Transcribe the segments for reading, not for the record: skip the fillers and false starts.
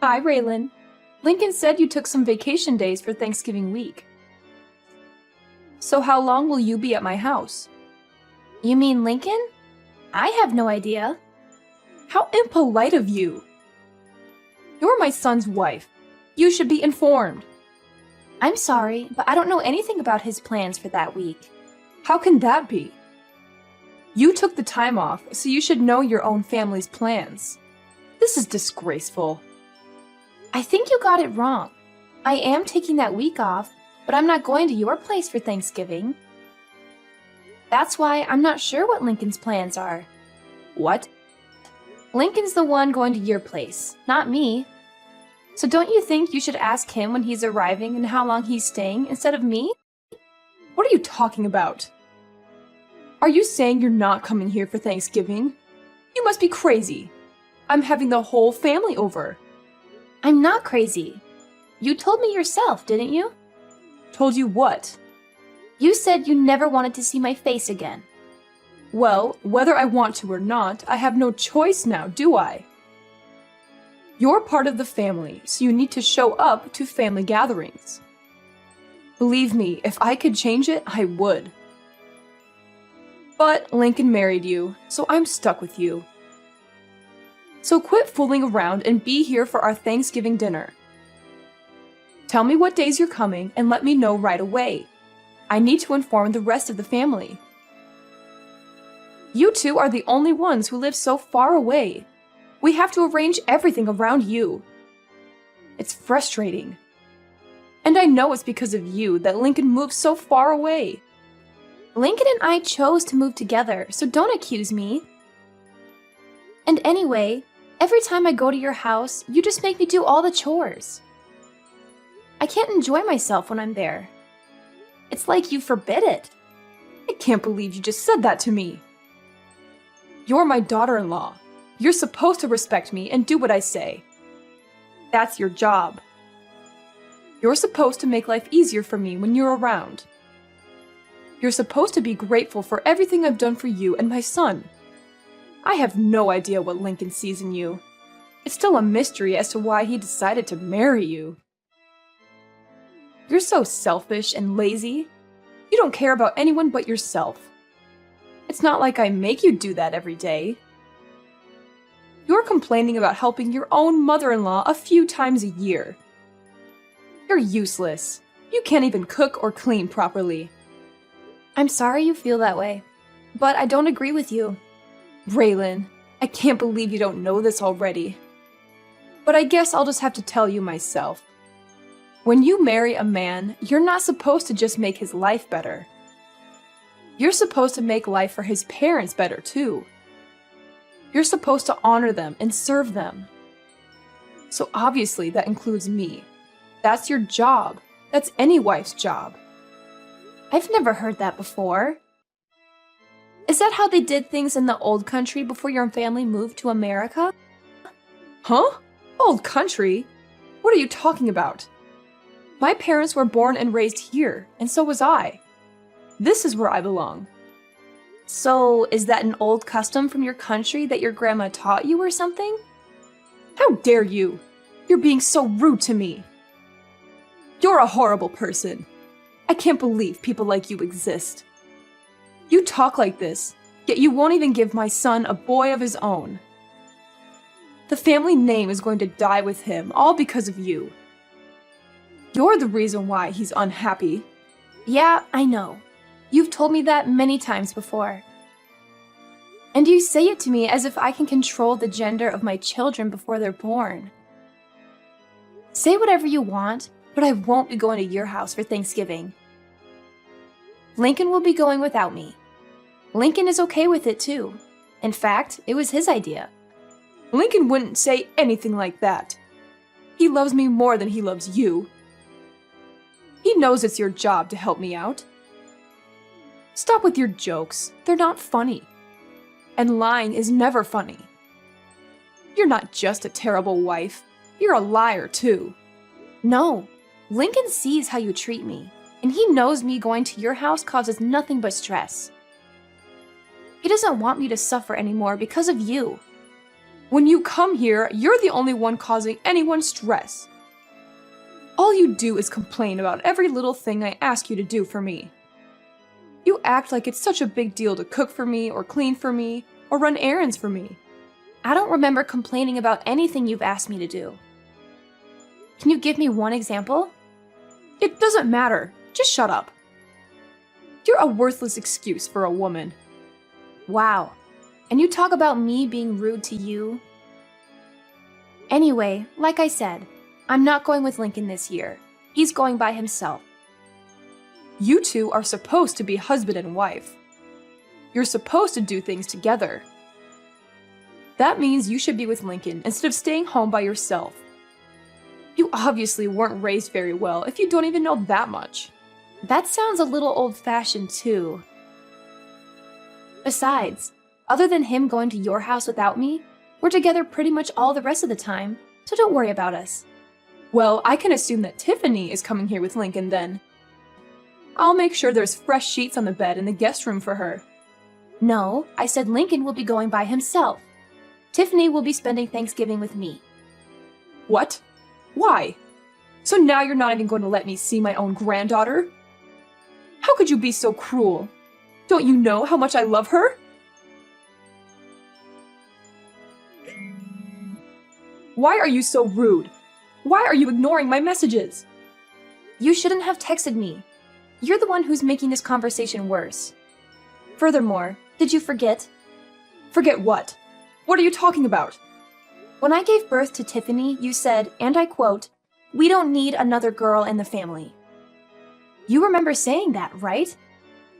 Hi, Raylan. Lincoln said you took some vacation days for Thanksgiving week. So how long will you be at my house? You mean Lincoln? I have no idea. How impolite of you! You're my son's wife. You should be informed. I'm sorry, but I don't know anything about his plans for that week. How can that be? You took the time off, so you should know your own family's plans. This is disgraceful. I think you got it wrong. I am taking that week off, but I'm not going to your place for Thanksgiving. That's why I'm not sure what Lincoln's plans are. What? Lincoln's the one going to your place, not me. So don't you think you should ask him when he's arriving and how long he's staying instead of me? What are you talking about? Are you saying you're not coming here for Thanksgiving? You must be crazy. I'm having the whole family over. I'm not crazy. You told me yourself, didn't you? Told you what? You said you never wanted to see my face again. Well, whether I want to or not, I have no choice now, do I? You're part of the family, so you need to show up to family gatherings. Believe me, if I could change it, I would. But Lincoln married you, so I'm stuck with you. So quit fooling around and be here for our Thanksgiving dinner. Tell me what days you're coming and let me know right away. I need to inform the rest of the family. You two are the only ones who live so far away. We have to arrange everything around you. It's frustrating. And I know it's because of you that Lincoln moved so far away. Lincoln and I chose to move together, so don't accuse me. And anyway, every time I go to your house, you just make me do all the chores. I can't enjoy myself when I'm there. It's like you forbid it. I can't believe you just said that to me. You're my daughter-in-law. You're supposed to respect me and do what I say. That's your job. You're supposed to make life easier for me when you're around. You're supposed to be grateful for everything I've done for you and my son. I have no idea what Lincoln sees in you. It's still a mystery as to why he decided to marry you. You're so selfish and lazy. You don't care about anyone but yourself. It's not like I make you do that every day. You're complaining about helping your own mother-in-law a few times a year. You're useless. You can't even cook or clean properly. I'm sorry you feel that way, but I don't agree with you. Raylan, I can't believe you don't know this already. But I guess I'll just have to tell you myself. When you marry a man, you're not supposed to just make his life better. You're supposed to make life for his parents better too. You're supposed to honor them and serve them. So obviously that includes me. That's your job. That's any wife's job. I've never heard that before. Is that how they did things in the old country before your family moved to America? Huh? Old country? What are you talking about? My parents were born and raised here, and so was I. This is where I belong. So, is that an old custom from your country that your grandma taught you or something? How dare you! You're being so rude to me. You're a horrible person. I can't believe people like you exist. You talk like this, yet you won't even give my son a boy of his own. The family name is going to die with him, all because of you. You're the reason why he's unhappy. Yeah, I know. You've told me that many times before. And you say it to me as if I can control the gender of my children before they're born. Say whatever you want, but I won't be going to your house for Thanksgiving. Lincoln will be going without me. Lincoln is okay with it too. In fact, it was his idea. Lincoln wouldn't say anything like that. He loves me more than he loves you. He knows it's your job to help me out. Stop with your jokes. They're not funny. And lying is never funny. You're not just a terrible wife. You're a liar too. No, Lincoln sees how you treat me, and he knows me going to your house causes nothing but stress. He doesn't want me to suffer anymore because of you. When you come here, you're the only one causing anyone stress. All you do is complain about every little thing I ask you to do for me. You act like it's such a big deal to cook for me, or clean for me, or run errands for me. I don't remember complaining about anything you've asked me to do. Can you give me one example? It doesn't matter. Just shut up. You're a worthless excuse for a woman. Wow. And you talk about me being rude to you? Anyway, like I said, I'm not going with Lincoln this year. He's going by himself. You two are supposed to be husband and wife. You're supposed to do things together. That means you should be with Lincoln instead of staying home by yourself. You obviously weren't raised very well if you don't even know that much. That sounds a little old-fashioned too. Besides, other than him going to your house without me, we're together pretty much all the rest of the time, so don't worry about us. Well, I can assume that Tiffany is coming here with Lincoln then. I'll make sure there's fresh sheets on the bed in the guest room for her. No, I said Lincoln will be going by himself. Tiffany will be spending Thanksgiving with me. What? Why? So now you're not even going to let me see my own granddaughter? How could you be so cruel? Don't you know how much I love her? Why are you so rude? Why are you ignoring my messages? You shouldn't have texted me. You're the one who's making this conversation worse. Furthermore, did you forget? Forget what? What are you talking about? When I gave birth to Tiffany, you said, and I quote, "We don't need another girl in the family." You remember saying that, right?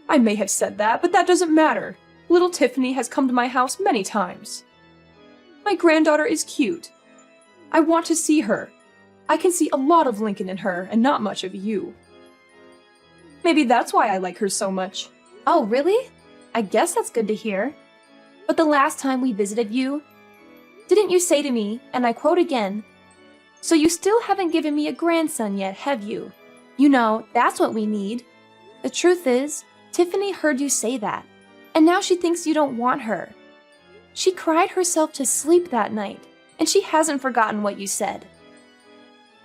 I may have said that, but that doesn't matter. Little Tiffany has come to my house many times. My granddaughter is cute. I want to see her. I can see a lot of Lincoln in her and not much of you. Maybe that's why I like her so much. Oh, really? I guess that's good to hear. But the last time we visited you, didn't you say to me, and I quote again, "So you still haven't given me a grandson yet, have you? You know, that's what we need." The truth is, Tiffany heard you say that, and now she thinks you don't want her. She cried herself to sleep that night, and she hasn't forgotten what you said.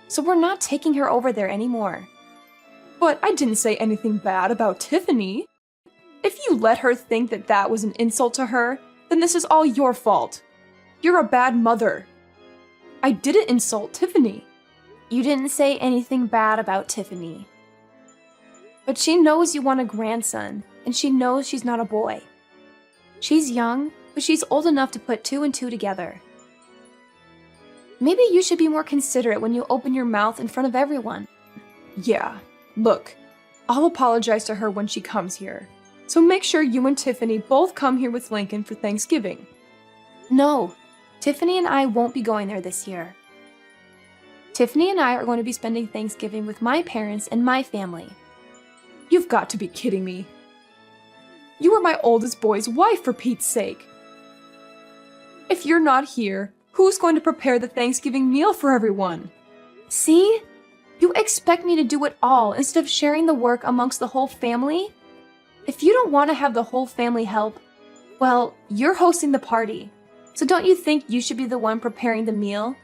So we're not taking her over there anymore. But I didn't say anything bad about Tiffany. If you let her think that that was an insult to her, then this is all your fault. You're a bad mother. I didn't insult Tiffany. You didn't say anything bad about Tiffany. But she knows you want a grandson, and she knows she's not a boy. She's young, but she's old enough to put two and two together. Maybe you should be more considerate when you open your mouth in front of everyone. Yeah, look, I'll apologize to her when she comes here. So make sure you and Tiffany both come here with Lincoln for Thanksgiving. No, Tiffany and I won't be going there this year. Tiffany and I are going to be spending Thanksgiving with my parents and my family. You've got to be kidding me. You are my oldest boy's wife, for Pete's sake. If you're not here, who's going to prepare the Thanksgiving meal for everyone? See? You expect me to do it all instead of sharing the work amongst the whole family? If you don't want to have the whole family help, well, you're hosting the party. So don't you think you should be the one preparing the meal?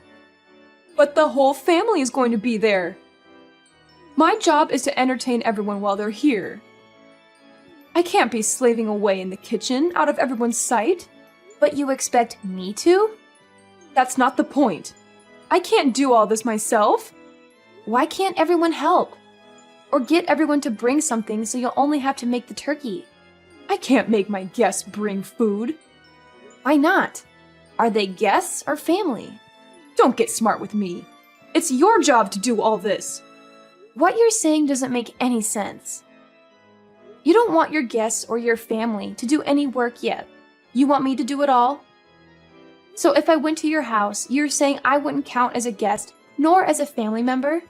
But the whole family is going to be there. My job is to entertain everyone while they're here. I can't be slaving away in the kitchen out of everyone's sight. But you expect me to? That's not the point. I can't do all this myself. Why can't everyone help? Or get everyone to bring something so you'll only have to make the turkey? I can't make my guests bring food. Why not? Are they guests or family? Don't get smart with me. It's your job to do all this. What you're saying doesn't make any sense. You don't want your guests or your family to do any work yet. You want me to do it all? So if I went to your house, you're saying I wouldn't count as a guest nor as a family member?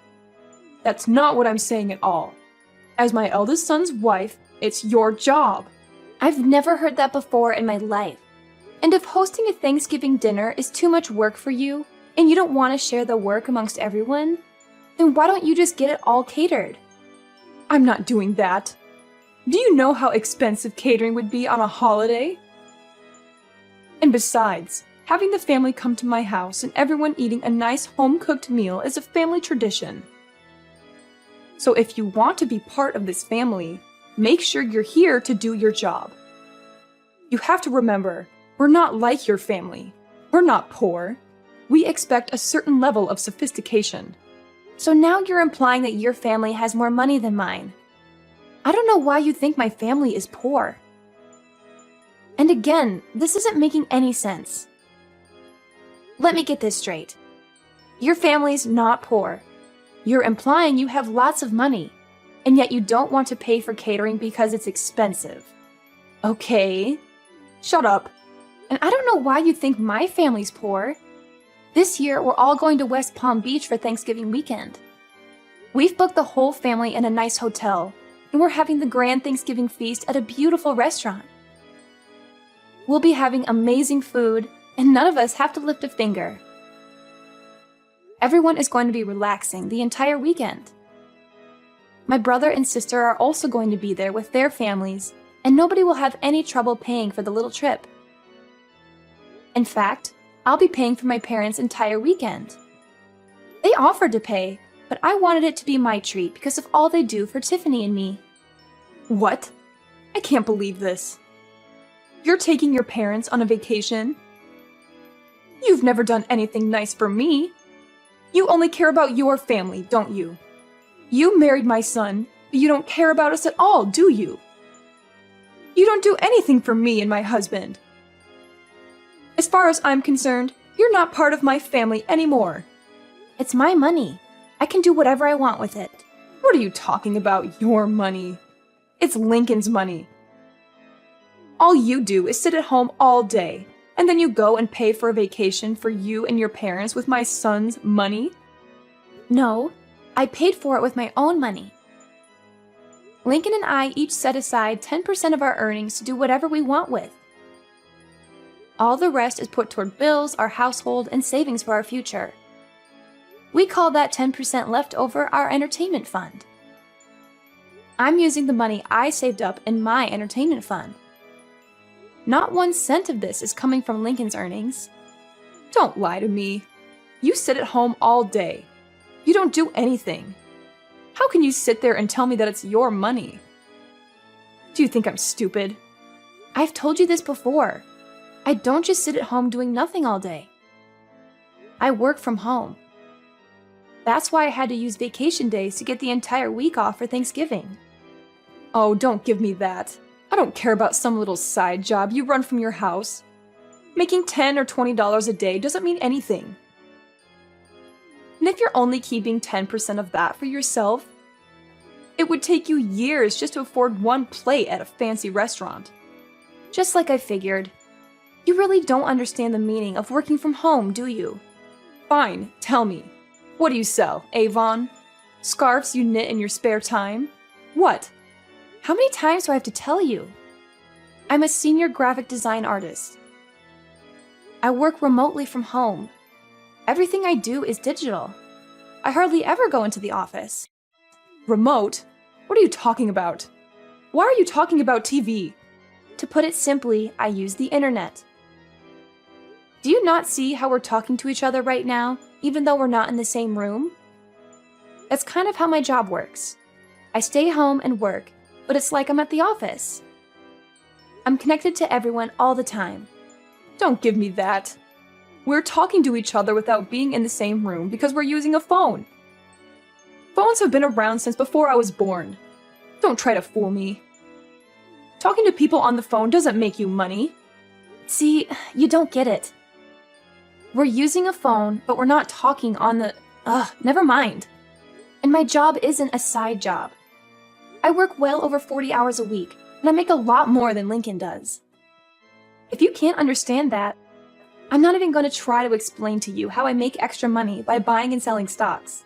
That's not what I'm saying at all. As my eldest son's wife, it's your job. I've never heard that before in my life. And if hosting a Thanksgiving dinner is too much work for you, and you don't want to share the work amongst everyone, then why don't you just get it all catered? I'm not doing that. Do you know how expensive catering would be on a holiday? And besides, Having the family come to my house and everyone eating a nice home-cooked meal is a family tradition. So if you want to be part of this family, make sure you're here to do your job. You have to remember, we're not like your family. We're not poor. We expect a certain level of sophistication. So now you're implying that your family has more money than mine. I don't know why you think my family is poor. And again, this isn't making any sense. Let me get this straight. Your family's not poor. You're implying you have lots of money, and yet you don't want to pay for catering because it's expensive. Okay. Shut up. And I don't know why you think my family's poor. This year, we're all going to West Palm Beach for Thanksgiving weekend. We've booked the whole family in a nice hotel, and we're having the grand Thanksgiving feast at a beautiful restaurant. We'll be having amazing food, and none of us have to lift a finger. Everyone is going to be relaxing the entire weekend. My brother and sister are also going to be there with their families, and nobody will have any trouble paying for the little trip. In fact, I'll be paying for my parents' entire weekend. They offered to pay, but I wanted it to be my treat because of all they do for Tiffany and me. What? I can't believe this. You're taking your parents on a vacation? You've never done anything nice for me. You only care about your family, don't you? You married my son, but you don't care about us at all, do you? You don't do anything for me and my husband. As far as I'm concerned, you're not part of my family anymore. It's my money. I can do whatever I want with it. What are you talking about, your money? It's Lincoln's money. All you do is sit at home all day, and then you go and pay for a vacation for you and your parents with my son's money? No, I paid for it with my own money. Lincoln and I each set aside 10% of our earnings to do whatever we want with. All the rest is put toward bills, our household, and savings for our future. We call that 10% left over our entertainment fund. I'm using the money I saved up in my entertainment fund. Not 1 cent of this is coming from Lincoln's earnings. Don't lie to me. You sit at home all day. You don't do anything. How can you sit there and tell me that it's your money? Do you think I'm stupid? I've told you this before. I don't just sit at home doing nothing all day. I work from home. That's why I had to use vacation days to get the entire week off for Thanksgiving. Oh, don't give me that. I don't care about some little side job you run from your house. Making $10 or $20 a day doesn't mean anything. And if you're only keeping 10% of that for yourself, it would take you years just to afford one plate at a fancy restaurant. Just like I figured. You really don't understand the meaning of working from home, do you? Fine, tell me. What do you sell, Avon? Scarves you knit in your spare time? What? How many times do I have to tell you? I'm a senior graphic design artist. I work remotely from home. Everything I do is digital. I hardly ever go into the office. Remote? What are you talking about? Why are you talking about TV? To put it simply, I use the internet. Do you not see how we're talking to each other right now, even though we're not in the same room? That's kind of how my job works. I stay home and work, but it's like I'm at the office. I'm connected to everyone all the time. Don't give me that. We're talking to each other without being in the same room because we're using a phone. Phones have been around since before I was born. Don't try to fool me. Talking to people on the phone doesn't make you money. See, you don't get it. We're using a phone, but we're not talking on the... never mind. And my job isn't a side job. I work well over 40 hours a week, and I make a lot more than Lincoln does. If you can't understand that, I'm not even going to try to explain to you how I make extra money by buying and selling stocks.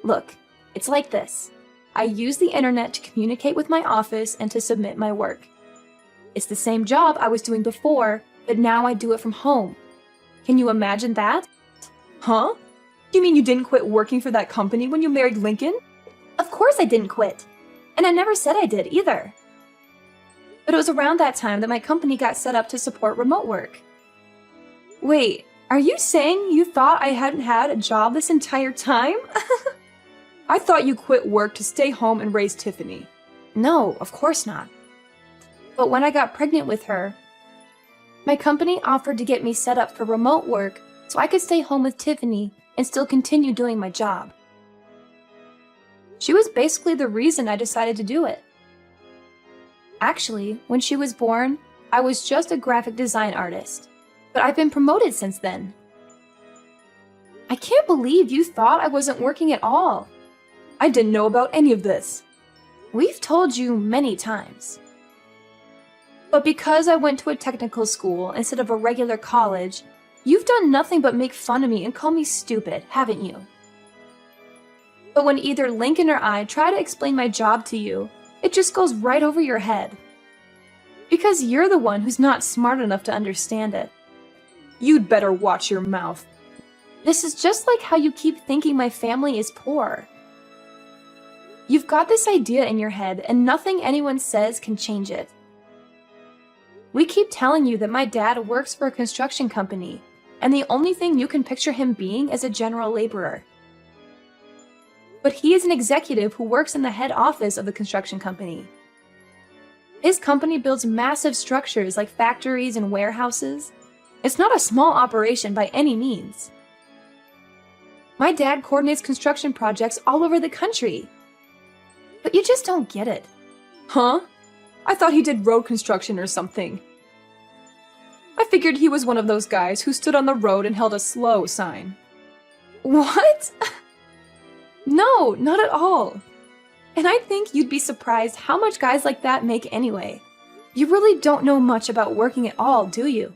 Look, it's like this. I use the internet to communicate with my office and to submit my work. It's the same job I was doing before, but now I do it from home. Can you imagine that? Huh? You mean you didn't quit working for that company when you married Lincoln? Of course I didn't quit. And I never said I did either. But it was around that time that my company got set up to support remote work. Wait, are you saying you thought I hadn't had a job this entire time? I thought you quit work to stay home and raise Tiffany. No, of course not. But when I got pregnant with her, my company offered to get me set up for remote work so I could stay home with Tiffany and still continue doing my job. She was basically the reason I decided to do it. Actually, when she was born, I was just a graphic design artist, but I've been promoted since then. I can't believe you thought I wasn't working at all. I didn't know about any of this. We've told you many times. But because I went to a technical school instead of a regular college, you've done nothing but make fun of me and call me stupid, haven't you? But when either Lincoln or I try to explain my job to you, it just goes right over your head. Because you're the one who's not smart enough to understand it. You'd better watch your mouth. This is just like how you keep thinking my family is poor. You've got this idea in your head and nothing anyone says can change it. We keep telling you that my dad works for a construction company, and the only thing you can picture him being is a general laborer. But he is an executive who works in the head office of the construction company. His company builds massive structures like factories and warehouses. It's not a small operation by any means. My dad coordinates construction projects all over the country. But you just don't get it. Huh? I thought he did road construction or something. I figured he was one of those guys who stood on the road and held a slow sign. What? No, not at all. And I think you'd be surprised how much guys like that make anyway. You really don't know much about working at all, do you?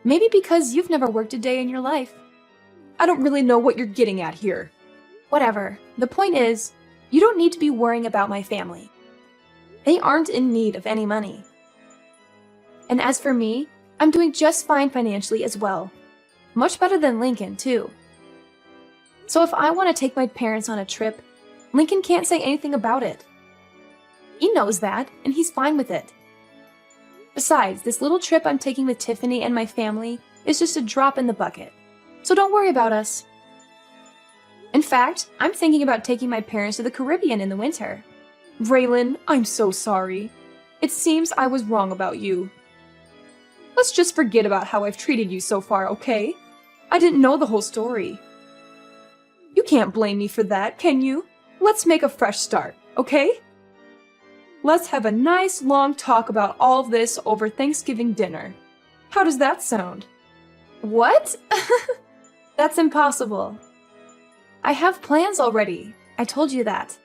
Maybe because you've never worked a day in your life. I don't really know what you're getting at here. Whatever. The point is, you don't need to be worrying about my family. They aren't in need of any money. And as for me, I'm doing just fine financially as well. Much better than Lincoln, too. So if I want to take my parents on a trip, Lincoln can't say anything about it. He knows that, and he's fine with it. Besides, this little trip I'm taking with Tiffany and my family is just a drop in the bucket. So don't worry about us. In fact, I'm thinking about taking my parents to the Caribbean in the winter. Raylan, I'm so sorry. It seems I was wrong about you. Let's just forget about how I've treated you so far, okay? I didn't know the whole story. You can't blame me for that, can you? Let's make a fresh start, okay? Let's have a nice long talk about all of this over Thanksgiving dinner. How does that sound? What? That's impossible. I have plans already. I told you that.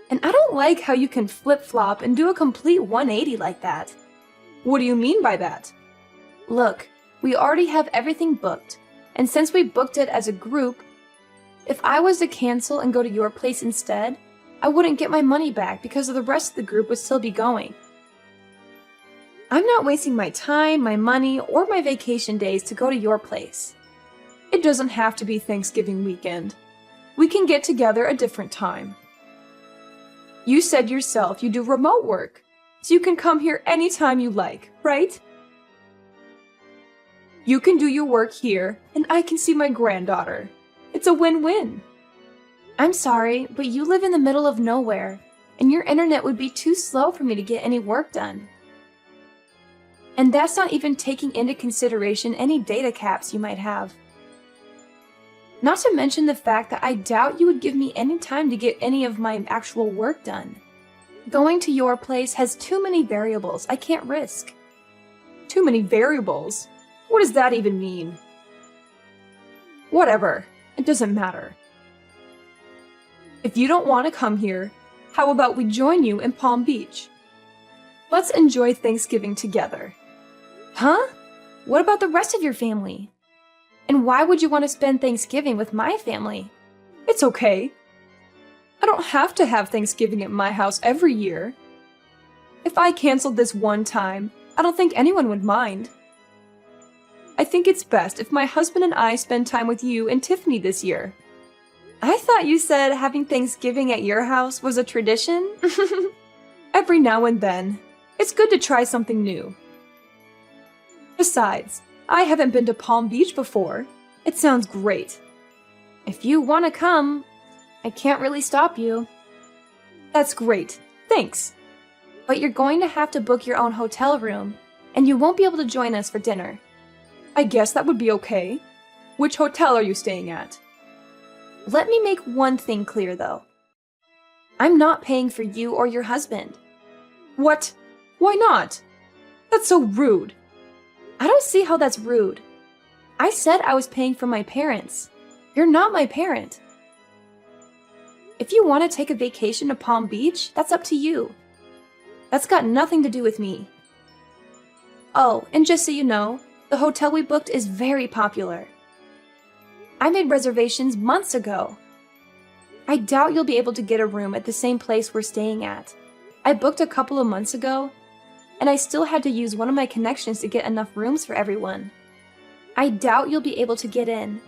And I don't like how you can flip-flop and do a complete 180 like that. What do you mean by that? Look, we already have everything booked, and since we booked it as a group, if I was to cancel and go to your place instead, I wouldn't get my money back because the rest of the group would still be going. I'm not wasting my time, my money, or my vacation days to go to your place. It doesn't have to be Thanksgiving weekend. We can get together a different time. You said yourself you do remote work, so you can come here anytime you like, right? You can do your work here, and I can see my granddaughter. It's a win-win. I'm sorry, but you live in the middle of nowhere, and your internet would be too slow for me to get any work done. And that's not even taking into consideration any data caps you might have. Not to mention the fact that I doubt you would give me any time to get any of my actual work done. Going to your place has too many variables I can't risk. Too many variables? What does that even mean? Whatever, it doesn't matter. If you don't want to come here, how about we join you in Palm Beach? Let's enjoy Thanksgiving together. Huh? What about the rest of your family? And why would you want to spend Thanksgiving with my family? It's okay. I don't have to have Thanksgiving at my house every year. If I canceled this one time, I don't think anyone would mind. I think it's best if my husband and I spend time with you and Tiffany this year. I thought you said having Thanksgiving at your house was a tradition? Every now and then. It's good to try something new. Besides, I haven't been to Palm Beach before. It sounds great. If you want to come, I can't really stop you. That's great. Thanks. But you're going to have to book your own hotel room, and you won't be able to join us for dinner. I guess that would be okay. Which hotel are you staying at? Let me make one thing clear, though. I'm not paying for you or your husband. What? Why not? That's so rude. I don't see how that's rude. I said I was paying for my parents. You're not my parent. If you want to take a vacation to Palm Beach, that's up to you. That's got nothing to do with me. Oh, and just so you know, the hotel we booked is very popular. I made reservations months ago. I doubt you'll be able to get a room at the same place we're staying at. I booked a couple of months ago, and I still had to use one of my connections to get enough rooms for everyone. I doubt you'll be able to get in,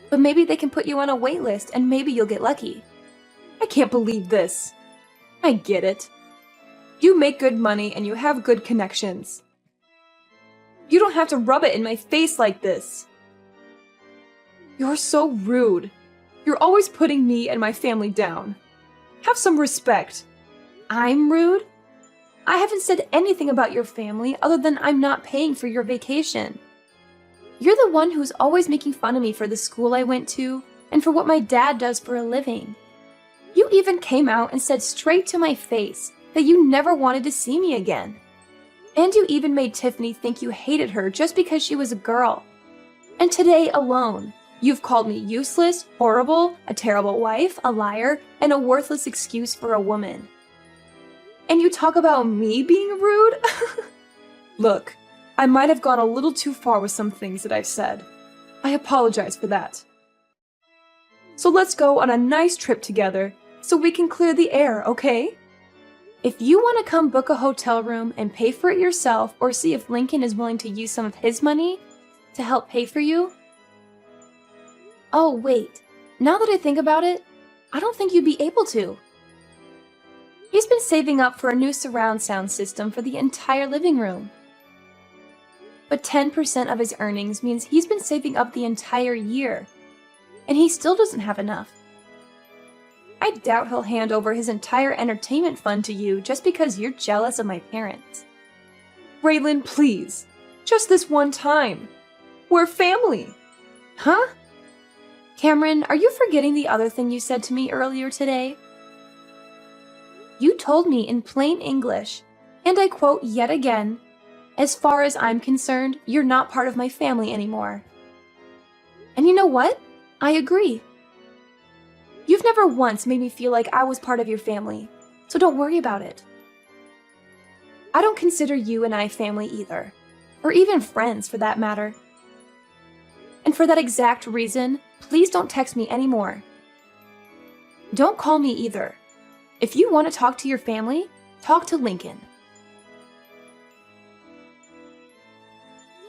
but maybe they can put you on a wait list and maybe you'll get lucky. I can't believe this. I get it. You make good money and you have good connections. You don't have to rub it in my face like this. You're so rude. You're always putting me and my family down. Have some respect. I'm rude? I haven't said anything about your family other than I'm not paying for your vacation. You're the one who's always making fun of me for the school I went to and for what my dad does for a living. You even came out and said straight to my face that you never wanted to see me again. And you even made Tiffany think you hated her just because she was a girl. And today alone, you've called me useless, horrible, a terrible wife, a liar, and a worthless excuse for a woman. And you talk about me being rude? Look, I might have gone a little too far with some things that I've said. I apologize for that. So let's go on a nice trip together so we can clear the air, okay? If you want to come book a hotel room and pay for it yourself or see if Lincoln is willing to use some of his money to help pay for you. Oh, wait. Now that I think about it, I don't think you'd be able to. He's been saving up for a new surround sound system for the entire living room. But 10% of his earnings means he's been saving up the entire year, and he still doesn't have enough. I doubt he'll hand over his entire entertainment fund to you just because you're jealous of my parents. Raylan, please. Just this one time. We're family. Huh? Cameron, are you forgetting the other thing you said to me earlier today? You told me in plain English, and I quote yet again, "As far as I'm concerned, you're not part of my family anymore." And you know what? I agree. You've never once made me feel like I was part of your family, so don't worry about it. I don't consider you and I family either, or even friends for that matter. And for that exact reason, please don't text me anymore. Don't call me either. If you want to talk to your family, talk to Lincoln.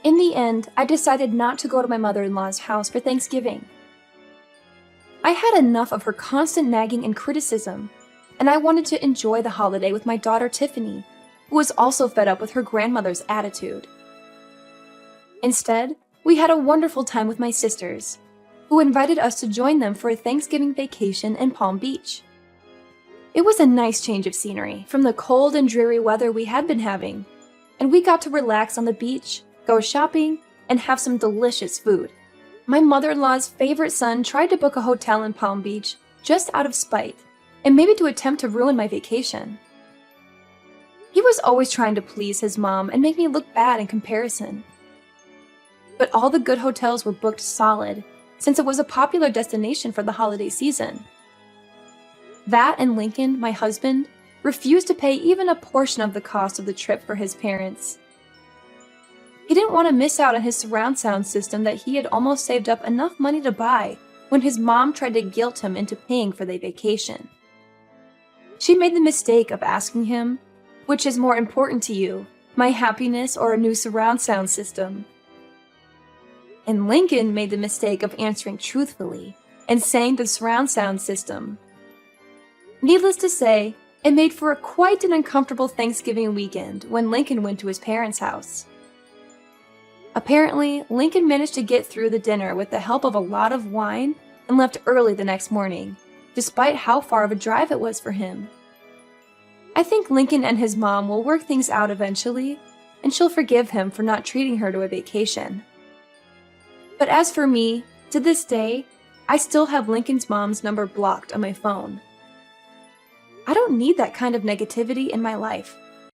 In the end, I decided not to go to my mother-in-law's house for Thanksgiving. I had enough of her constant nagging and criticism, and I wanted to enjoy the holiday with my daughter Tiffany, who was also fed up with her grandmother's attitude. Instead, we had a wonderful time with my sisters, who invited us to join them for a Thanksgiving vacation in Palm Beach. It was a nice change of scenery from the cold and dreary weather we had been having, and we got to relax on the beach, go shopping, and have some delicious food. My mother-in-law's favorite son tried to book a hotel in Palm Beach just out of spite, and maybe to attempt to ruin my vacation. He was always trying to please his mom and make me look bad in comparison. But all the good hotels were booked solid, since it was a popular destination for the holiday season. That and Lincoln, my husband, refused to pay even a portion of the cost of the trip for his parents. He didn't want to miss out on his surround sound system that he had almost saved up enough money to buy when his mom tried to guilt him into paying for the vacation. She made the mistake of asking him, "Which is more important to you, my happiness or a new surround sound system?" And Lincoln made the mistake of answering truthfully and saying the surround sound system. Needless to say, it made for quite an uncomfortable Thanksgiving weekend when Lincoln went to his parents' house. Apparently, Lincoln managed to get through the dinner with the help of a lot of wine and left early the next morning, despite how far of a drive it was for him. I think Lincoln and his mom will work things out eventually, and she'll forgive him for not treating her to a vacation. But as for me, to this day, I still have Lincoln's mom's number blocked on my phone. I don't need that kind of negativity in my life.